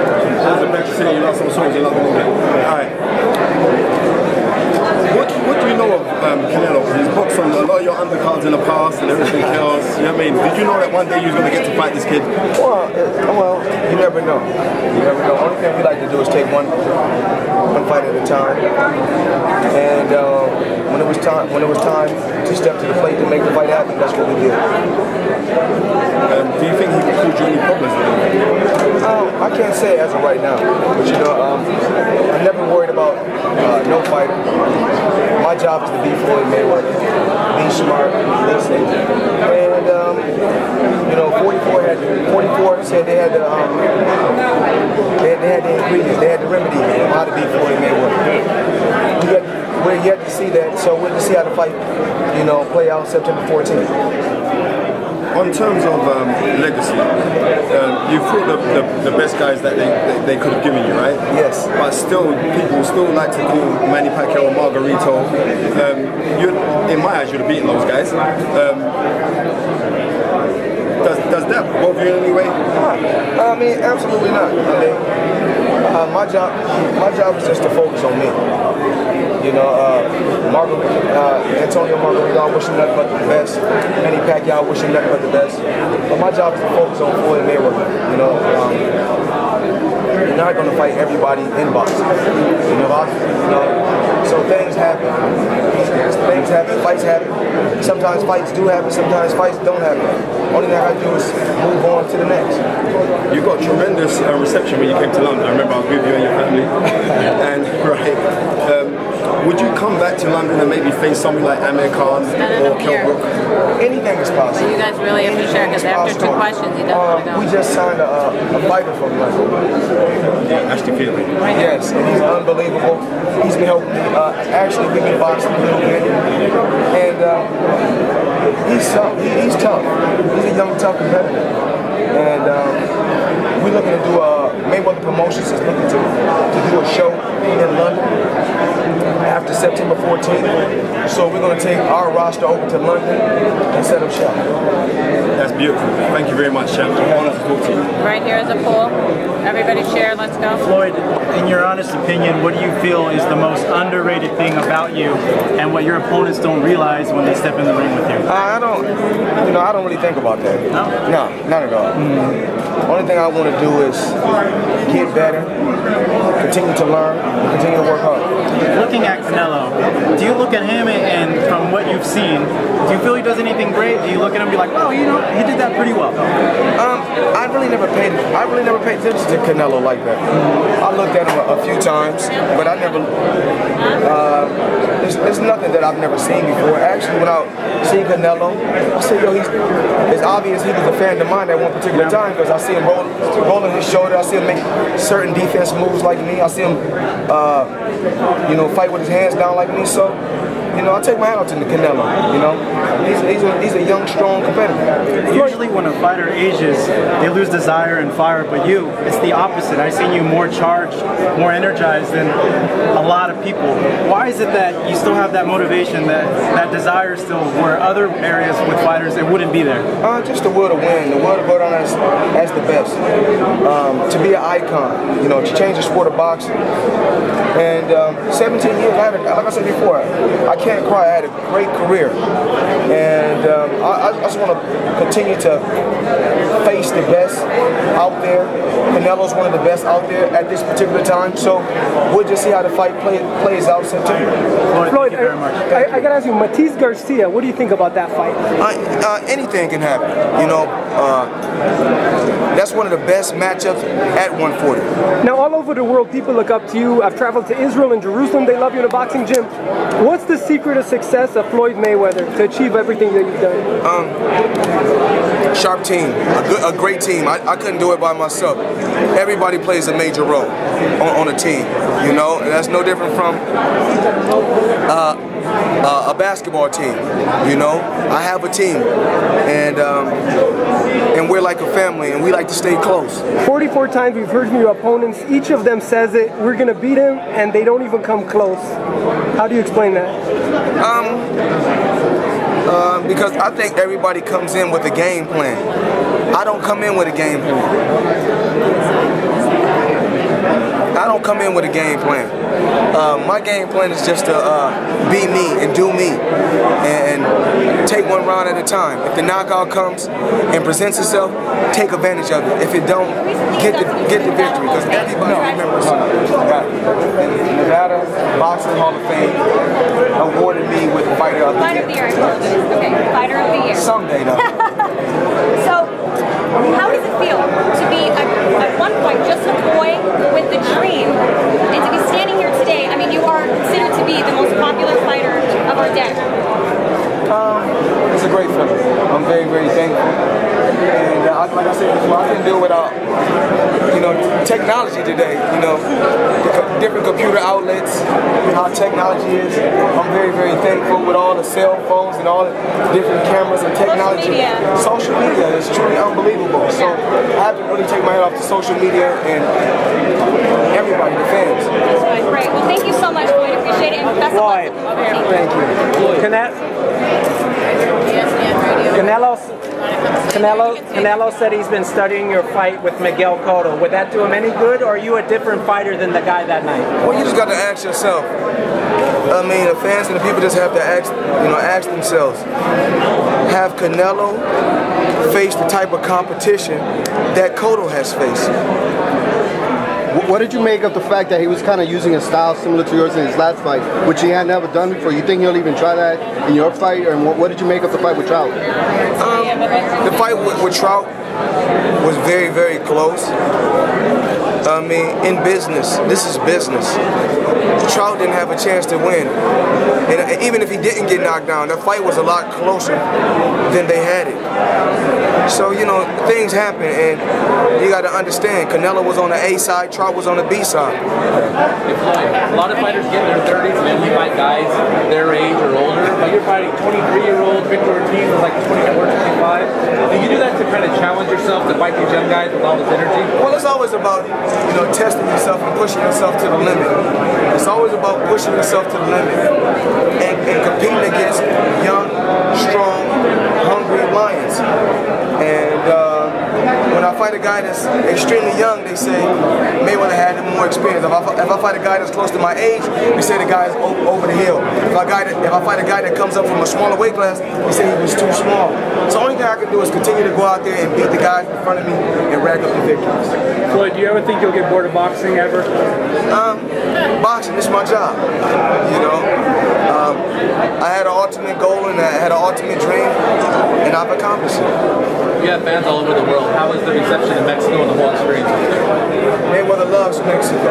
There's a better city, you know, some songs you love in England. Alright. What do you know of Canelo? He's boxed from a lot of your undercards in the past and everything else. You know what I mean? Did you know that one day you were going to get to fight this kid? Well, you never know. You never know. Only thing we like to do is take one fight at a time. And when it was time to step to the plate to make the fight happen, that's what we did. Do you think he could cause you any problems with him? I can't say as of right now, but you know, I'm never worried about no fighter. My job is to beat Floyd Mayweather, be smart, listen, and you know, 44 said they had the ingredients, they had the remedy on how to beat Floyd Mayweather. We're yet to see that, so we'll see how the fight, you know, play out September 14th. On terms of legacy, you fought the best guys that they could have given you, right? Yes. But still, people still like to call Manny Pacquiao Margarito. In my eyes, you'd have beaten those guys. Does that bother you in any way? I mean, absolutely not. I mean, my job is just to focus on me. You know, Antonio Margarito, I wish him nothing but the best. Manny Pacquiao, I wish him nothing but the best. But my job is to focus on Floyd Mayweather. You know, you're not going to fight everybody in boxing. You know, so things happen. Fights happen. Sometimes fights do happen, sometimes fights don't happen. Only thing I do is move on to the next. You got tremendous reception when you came to London. I remember I was with you and your family. And would you come back to London and maybe face somebody like Amir Khan or Kell Brook? Anything is possible. So you guys really have to share, because after 2 questions, he doesn't want to go. We just signed a fighter from London. Yeah, Ashton Fielding. Yes, and he's unbelievable. He's been helping me. Actually, we've been boxing a little bit. And he's tough. He's a young, tough competitor. And we're looking to do Mayweather Promotions is looking to do a show in London after September 14th. So we're going to take our roster over to London and set up shop. That's beautiful. Thank you very much, Chef. Honor to talk to you. Right here is a poll. Everybody share. Let's go. Floyd, in your honest opinion, what do you feel is the most underrated thing about you, and what your opponents don't realize when they step in the ring with you? I don't really think about that. No, not at all. Only thing I want to do is get better, continue to learn, and continue to work hard. Looking at Canelo, do you look at him and from what you've seen, do you feel he does anything great? Do you look at him and be like, oh, you know, he did that pretty well? I really never paid attention to Canelo like that. I looked at him a few times, but I never. There's nothing that I've never seen before. Actually, when I seen Canelo, I said, yo, it's obvious he was a fan of mine at one particular time, because I see him rolling his shoulder. I see him make certain defense moves like me. I see him, you know, fight with his hands down like me. So, you know, I take my hat off to Canelo. You know, he's a young, strong competitor. Usually, when a fighter ages, they lose desire and fire. But you, it's the opposite. I've seen you more charged, more energized than a lot of people. Why is it that you still have that motivation, that desire still, where other areas with fighters it wouldn't be there? Just the will to win, the will to go down as the best, to be an icon. You know, to change the sport of boxing. And 17 years, like I said before, I can't cry. I had a great career, and I just want to continue to face the best out there. Canelo's one of the best out there at this particular time, so we'll just see how the fight plays out in September. Floyd, thank you very much. I gotta ask you, Matiz Garcia, what do you think about that fight? Anything can happen. You know, that's one of the best matchups at 140. Now, all over the world, people look up to you. I've traveled to Israel and Jerusalem. They love you in a boxing gym. What's the secret of success of Floyd Mayweather to achieve everything that you've done? Sharp team, a great team. I couldn't do it by myself. Everybody plays a major role on a team, you know, and that's no different from a basketball team. You know, I have a team, and we're like a family, and we like to stay close. 44 times we've heard from your opponents. Each of them says it. We're gonna beat him, and they don't even come close. How do you explain that? Because I think everybody comes in with a game plan. I don't come in with a game plan. come in with a game plan. My game plan is just to be me and do me and take one round at a time. If the knockout comes and presents itself, take advantage of it. If it don't, get the victory, because everybody remembers Nevada Boxing Hall of Fame awarded me with Fighter of the Year. Fighter of the Year. Okay, Fighter of the Year. Someday, though. So, how does it feel to be at one point just a boy with the dream, and to be standing here today? I mean, you are considered to be the most popular fighter of our day. It's a great feeling. I'm very, very thankful. And like I said before, I couldn't do it without, technology today. The different computer outlets, how technology is. I'm very, very thankful with all the cell phones and all the different cameras and technology. Social media is truly unbelievable. So I have to really take my head off to social media and everybody, the fans. Great. Well, thank you so much, Floyd. Appreciate it. And best of luck. Thank you. Canelo said he's been studying your fight with Miguel Cotto. Would that do him any good, or are you a different fighter than the guy that night? Well, you just got to ask yourself. I mean, the fans and the people just have to ask themselves, have Canelo faced the type of competition that Cotto has faced? What did you make of the fact that he was kind of using a style similar to yours in his last fight, which he had never done before? You think he'll even try that in your fight? And what did you make of the fight with Trout? The fight with Trout was very, very close. I mean, in business, this is business. Trout didn't have a chance to win. And even if he didn't get knocked down, the fight was a lot closer than they had it. So, things happen, and you got to understand, Canelo was on the A side, Trout was on the B side. A lot of fighters get in their 30s and then we fight guys their age or older, but you're fighting 23-year-old Victor Ortiz who's like 24, 25. Do you do that to kind of challenge yourself to fight these young guys with all this energy? Well, it's always about, testing yourself and pushing yourself to the limit. It's always about pushing yourself to the limit and competing against young, strong, hungry lions. And when I fight a guy that's extremely young, they say Mayweather had more experience. If I fight a guy that's close to my age, they say the guy is over the hill. If I fight a guy that comes up from a smaller weight class, they say he was too small. So the only thing I can do is continue to go out there and beat the guys in front of me and rack up the victories. Floyd, do you ever think you'll get bored of boxing ever? Boxing, this is my job. I had an ultimate goal and I had an ultimate dream, and I've accomplished it. You have fans all over the world. How was the reception in Mexico and the whole experience? Mayweather loves Mexico.